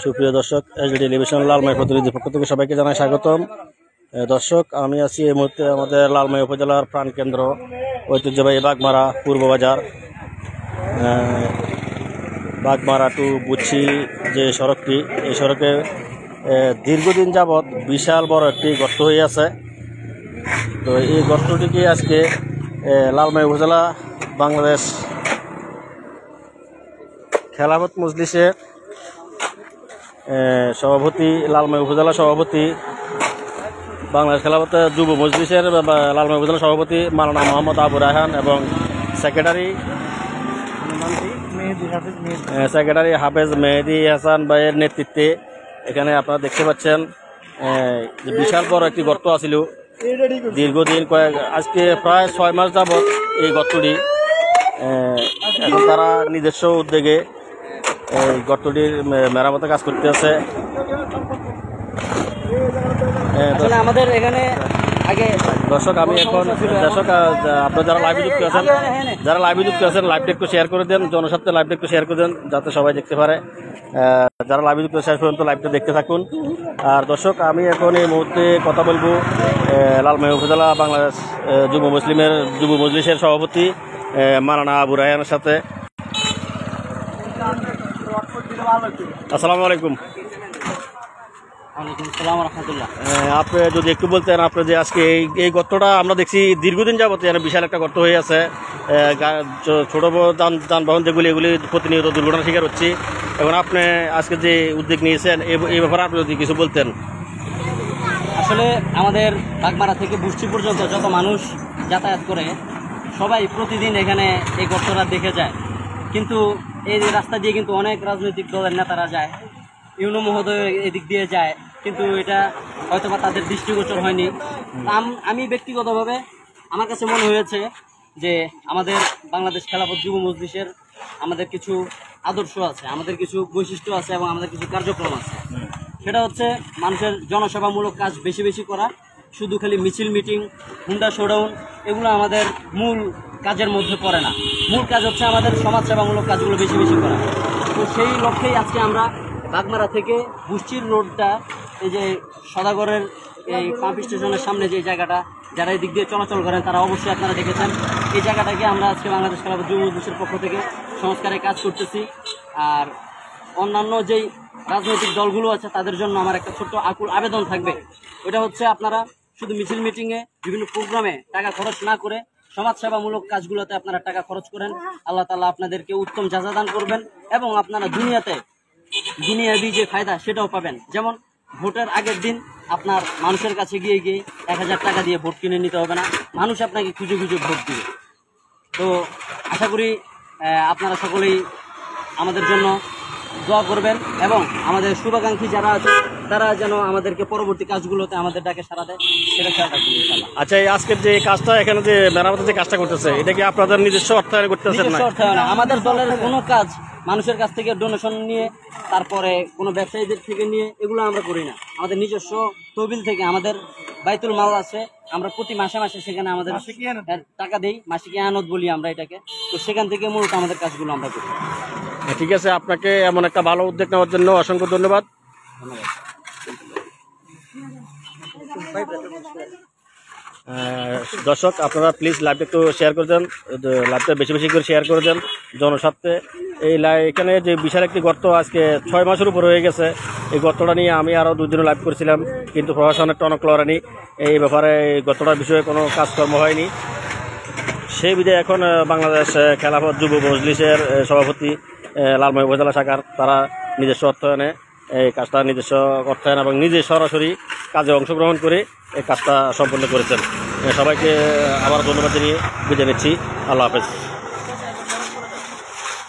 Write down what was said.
সুপ্রিয় দর্শক, SD television Lalmai প্রতিনিধি পক্ষ থেকে সবাইকে জানাই স্বাগতম। দর্শক, আমি আছি এই মুহূর্তে আমাদের লালমাই উপজেলার প্রাণকেন্দ্র ঐতিহ্যবাহী বাগমারা পূর্ব বাজার। বাগমারা টু বুচ্ছি যে সড়কটি, এই সড়কে দীর্ঘদিন যাবৎ বিশাল বড় একটি গর্ত হয়ে আছে। তো এই গর্তটিকে আজকে লালমাই উপজেলা বাংলাদেশ খেলাফত মজলিসের সভাপতি, লালমাই উপজেলা সভাপতি, বাংলাদেশ খেলাফত যুব মজলিসের লালমাই উপজেলা সভাপতি মাওলানা মোহাম্মদ আবু রায়হান এবং সেক্রেটারি হাফেজ মেহেদি হাসান ভাইয়ের নেতৃত্বে এখানে আপনারা দেখতে পাচ্ছেন বিশাল বড় একটি গর্ত আছিল। দীর্ঘদিন আজকে প্রায় 6 মাস যাবৎ এই গর্তটি, এখন তারা নিজস্ব উদ্যোগে এই গর্তটির মেরামতের কাজ করতে আছে। আমাদের এখানে আগে দর্শক, আমি এখন দর্শক আপনারা যারা লাইভে যুক্ত আছেন লাইভটা একটু শেয়ার করে দেন, জনস্বার্থে লাইভটা একটু শেয়ার করে দেন যাতে সবাই দেখতে পারে। যারা লাইভে যুক্ত শেষ পর্যন্ত লাইভটা দেখতে থাকুন। আর দর্শক, আমি এখন এই মুহূর্তে কথা বলবো লালমাই উপজেলা বাংলাদেশ যুব মজলিসের সভাপতি মাওলানা আবু রায়হানের সাথে। আসসালামু আলাইকুম। আপনি যদি একটু বলতেন, আপনি যে আজকে এই গর্তটা আমরা দেখছি দীর্ঘদিন যাবত বিশাল একটা গর্ত হয়ে আছে, ছোট বড় যানবাহন যেগুলি এগুলি প্রতিনিয়ত দুর্ঘটনার শিকার হচ্ছে। এখন আপনি আজকে যে উদ্যোগ নিয়েছেন এই ব্যাপারে আপনি যদি কিছু বলতেন। আসলে আমাদের বাগমারা থেকে বুষ্টি পর্যন্ত যত মানুষ যাতায়াত করে সবাই প্রতিদিন এখানে এই গর্তটা দেখে যায়, কিন্তু এই রাস্তা দিয়ে কিন্তু অনেক রাজনৈতিক দলের নেতারা যায়, ইউনো মহোদয় এদিক দিয়ে যায়, কিন্তু এটা হয়তোবা তাদের দৃষ্টিগোচর হয়নি। আমি ব্যক্তিগতভাবে আমার কাছে মনে হয়েছে যে আমাদের বাংলাদেশ খেলাফত যুব মজলিসের আমাদের কিছু আদর্শ আছে, আমাদের কিছু বৈশিষ্ট্য আছে এবং আমাদের কিছু কার্যক্রম আছে। সেটা হচ্ছে মানুষের জনসেবামূলক কাজ বেশি বেশি করা, শুধু খালি মিছিল মিটিং, হুন্ডা শোডাউন এগুলো আমাদের মূল কাজের মধ্যে পড়ে না। মূল কাজ হচ্ছে আমাদের সমাজসেবামূলক কাজগুলো বেশি বেশি করা। তো সেই লক্ষ্যেই আজকে আমরা বাগমারা থেকে বুষ্টির রোডটা, এই যে সদাগরের এই পাম্প স্টেশনের সামনে যে জায়গাটা, যারা এই দিক দিয়ে চলাচল করেন তারা অবশ্যই আপনারা দেখেছেন, এই জায়গাটাকে আমরা আজকে বাংলাদেশ খেলাফত যুব মজলিসের পক্ষ থেকে সংস্কারের কাজ করতেছি। আর অন্যান্য যেই রাজনৈতিক দলগুলো আছে তাদের জন্য আমার একটা ছোট্ট আকুল আবেদন থাকবে, ওটা হচ্ছে আপনারা শুধু মিছিল মিটিংয়ে বিভিন্ন প্রোগ্রামে টাকা খরচ না করে সমাজসেবামূলক কাজগুলোতে আপনারা টাকা খরচ করেন। আল্লাহ তাআলা আপনাদেরকে উত্তম জাযা দান করবেন এবং আপনারা দুনিয়াবি যে ফায়দা সেটাও পাবেন। যেমন ভোটের আগের দিন আপনার মানুষের কাছে গিয়ে 1000 টাকা দিয়ে ভোট কিনে নিতে হবে না, মানুষ আপনাকে খুঁজে খুঁজে ভোট দিবে। তো আশা করি আপনারা সকলেই আমাদের জন্য দোয়া করবেন এবং আমাদের শুভাকাঙ্ক্ষী যারা আছে তারা যেন আমাদেরকে পরবর্তী কাজগুলোতে আমাদের ডাকে সাড়া দেয়, সেটা খেয়াল রাখবেন ইনশাআল্লাহ। আচ্ছা, এই আজকের যে কাজটা এখানে যে মেরামতের যে কাজটা করতেছে, এটা কি আপনাদের নিজস্ব অর্থায়নে করতেছেন? নিজস্ব অর্থায়নে, আমাদের দলের কোনো কাজ মানুষের কাছ থেকে ডোনেশন নিয়ে, তারপরে কোনো ব্যবসায়ীদের থেকে নিয়ে এগুলো আমরা করি না। আমাদের নিজস্ব তহবিল থেকে আমাদের বাইতুল মাল আছে, আমরা প্রতি মাসে মাসে সেখানে আমাদের টাকা দেই, মাসিক আনত বলি আমরা এটাকে। তো সেখান থেকে মূলত আমাদের কাজগুলো আমরা করি। ঠিক আছে, আপনাকে এমন একটা ভালো উদ্যোগ নেওয়ার জন্য অসংখ্য ধন্যবাদ। দর্শক, আপনারা প্লিজ লাইভটা একটু শেয়ার করে দেন, লাইভটা বেশি বেশি করে শেয়ার করে দেন জনস্বার্থে। এখানে যে বিশাল একটি গর্ত আজকে 6 মাসের উপর হয়ে গেছে, এই গর্তটা নিয়ে আমি আরও 2 দিনও লাইভ করেছিলাম, কিন্তু প্রশাসনের টনক লড়েনি, এই ব্যাপারে এই গর্তটার বিষয়ে কোনো কাজকর্ম হয়নি। সেই বিধায় এখন বাংলাদেশ খেলাফত যুব মজলিসের সভাপতি লালমাই উপজেলা শাখার তারা নিজস্ব অর্থায়নে এই কাজটা এবং নিজে সরাসরি কাজে অংশগ্রহণ করে এই কাজটা সম্পন্ন করেছেন। সবাইকে আবার ধন্যবাদ জানিয়ে বিদায় নিচ্ছি। আল্লাহ হাফেজ।